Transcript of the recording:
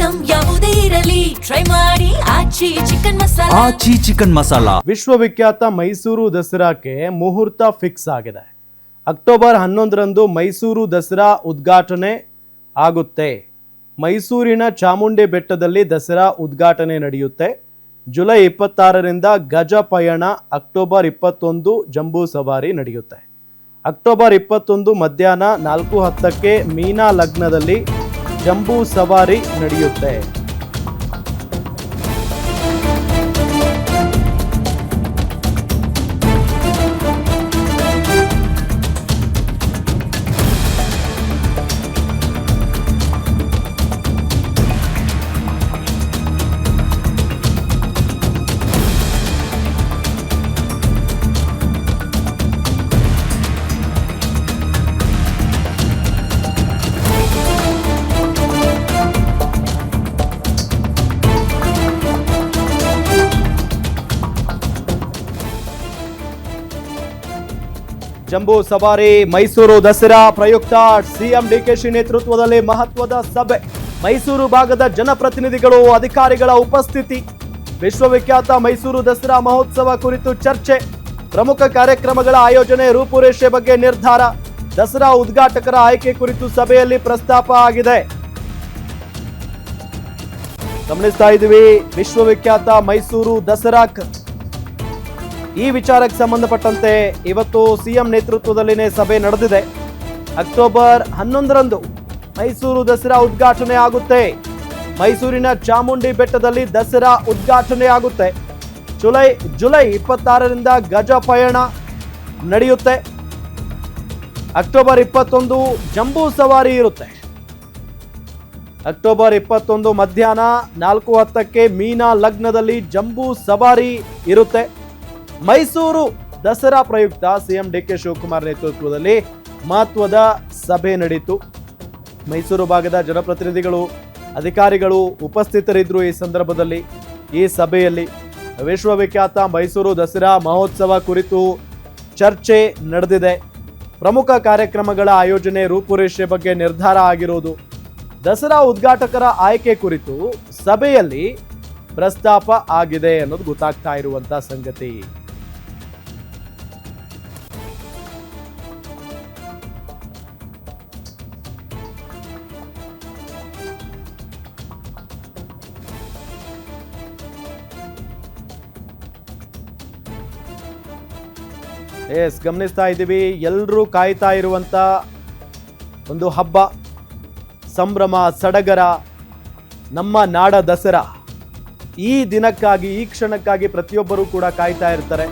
Item ಯಾವುದೇ ಇರಲಿ try ಮಾಡಿ ಆಚಿ ಚಿಕನ್ ಮಸಾಲಾ. ವಿಶ್ವವಿಖ್ಯಾತ ಮೈಸೂರು ದಸರಾಕ್ಕೆ ಮುಹೂರ್ತ ಫಿಕ್ಸ್ ಆಗಿದೆ. ಅಕ್ಟೋಬರ್ 11ರಂದು ಮೈಸೂರು ದಸರಾ ಉದ್ಘಾಟನೆ ಆಗುತ್ತೆ. ಮೈಸೂರಿನ ಚಾಮುಂಡಿ ಬೆಟ್ಟದಲ್ಲಿ ದಸರಾ ಉದ್ಘಾಟನೆ ನಡೆಯುತ್ತೆ. ಜುಲೈ 26ರಿಂದ ಗಜ ಪಯಣ, ಅಕ್ಟೋಬರ್ 21 ಜಂಬೂ ಸವಾರಿ ನಡೆಯುತ್ತೆ. ಅಕ್ಟೋಬರ್ 21 ಮಧ್ಯಾಹ್ನ 4:10ಕ್ಕೆ ಮೀನಾ ಲಗ್ನದಲ್ಲಿ ಜಂಬೂ ಸವಾರಿ ನಡೆಯುತ್ತೆ. ಜಂಬೂ ಸವಾರಿ ಮೈಸೂರು ದಸರಾ ಪ್ರಯುಕ್ತ ಸಿಎಂ ಡಿಕೆಶಿ ನೇತೃತ್ವದಲ್ಲಿ ಮಹತ್ವದ ಸಭೆ. ಮೈಸೂರು ಭಾಗದ ಜನಪ್ರತಿನಿಧಿಗಳು, ಅಧಿಕಾರಿಗಳ ಉಪಸ್ಥಿತಿ. ವಿಶ್ವವಿಖ್ಯಾತ ಮೈಸೂರು ದಸರಾ ಮಹೋತ್ಸವ ಕುರಿತು ಚರ್ಚೆ. ಪ್ರಮುಖ ಕಾರ್ಯಕ್ರಮಗಳ ಆಯೋಜನೆ, ರೂಪುರೇಷೆ ಬಗ್ಗೆ ನಿರ್ಧಾರ. ದಸರಾ ಉದ್ಘಾಟಕರ ಆಯ್ಕೆ ಕುರಿತು ಸಭೆಯಲ್ಲಿ ಪ್ರಸ್ತಾಪ ಆಗಿದೆ. ಗಮನಿಸ್ತಾ ಇದ್ದೀವಿ ವಿಶ್ವವಿಖ್ಯಾತ ಮೈಸೂರು ದಸರಾ. ಈ ವಿಚಾರಕ್ಕೆ ಸಂಬಂಧಪಟ್ಟಂತೆ ಇವತ್ತು ಸಿಎಂ ನೇತೃತ್ವದಲ್ಲಿನೇ ಸಭೆ ನಡೆದಿದೆ. ಅಕ್ಟೋಬರ್ 11ರಂದು ಮೈಸೂರು ದಸರಾ ಉದ್ಘಾಟನೆ ಆಗುತ್ತೆ. ಮೈಸೂರಿನ ಚಾಮುಂಡಿ ಬೆಟ್ಟದಲ್ಲಿ ದಸರಾ ಉದ್ಘಾಟನೆ ಆಗುತ್ತೆ. ಜುಲೈ 26ರಿಂದ ಗಜ ಪಯಣ ನಡೆಯುತ್ತೆ. ಅಕ್ಟೋಬರ್ 21 ಜಂಬೂ ಸವಾರಿ ಇರುತ್ತೆ. ಅಕ್ಟೋಬರ್ 21 ಮಧ್ಯಾಹ್ನ 4:10ಕ್ಕೆ ಮೀನಾ ಲಗ್ನದಲ್ಲಿ ಜಂಬೂ ಸವಾರಿ ಇರುತ್ತೆ. ಮೈಸೂರು ದಸರಾ ಪ್ರಯುಕ್ತ ಸಿಎಂ ಡಿಕೆ ಶಿವಕುಮಾರ್ ನೇತೃತ್ವದಲ್ಲಿ ಮಹತ್ವದ ಸಭೆ ನಡೆಯಿತು. ಮೈಸೂರು ಭಾಗದ ಜನಪ್ರತಿನಿಧಿಗಳು, ಅಧಿಕಾರಿಗಳು ಉಪಸ್ಥಿತರಿದ್ದರು. ಈ ಸಂದರ್ಭದಲ್ಲಿ ಈ ಸಭೆಯಲ್ಲಿ ವಿಶ್ವವಿಖ್ಯಾತ ಮೈಸೂರು ದಸರಾ ಮಹೋತ್ಸವ ಕುರಿತು ಚರ್ಚೆ ನಡೆದಿದೆ. ಪ್ರಮುಖ ಕಾರ್ಯಕ್ರಮಗಳ ಆಯೋಜನೆ, ರೂಪುರೇಷೆ ಬಗ್ಗೆ ನಿರ್ಧಾರ ಆಗಿರೋದು. ದಸರಾ ಉದ್ಘಾಟಕರ ಆಯ್ಕೆ ಕುರಿತು ಸಭೆಯಲ್ಲಿ ಪ್ರಸ್ತಾಪ ಆಗಿದೆ ಅನ್ನೋದು ಗೊತ್ತಾಗ್ತಾ ಇರುವಂತಹ ಸಂಗತಿ. ಗಮನಿಸ್ತಾ ಇದ್ದೀವಿ, ಎಲ್ಲರೂ ಕಾಯ್ತಾ ಇರುವಂತ ಒಂದು ಹಬ್ಬ, ಸಂಭ್ರಮ, ಸಡಗರ, ನಮ್ಮ ನಾಡ ದಸರಾ. ಈ ದಿನಕ್ಕಾಗಿ, ಈ ಕ್ಷಣಕ್ಕಾಗಿ ಪ್ರತಿಯೊಬ್ಬರೂ ಕೂಡ ಕಾಯ್ತಾ ಇರ್ತಾರೆ.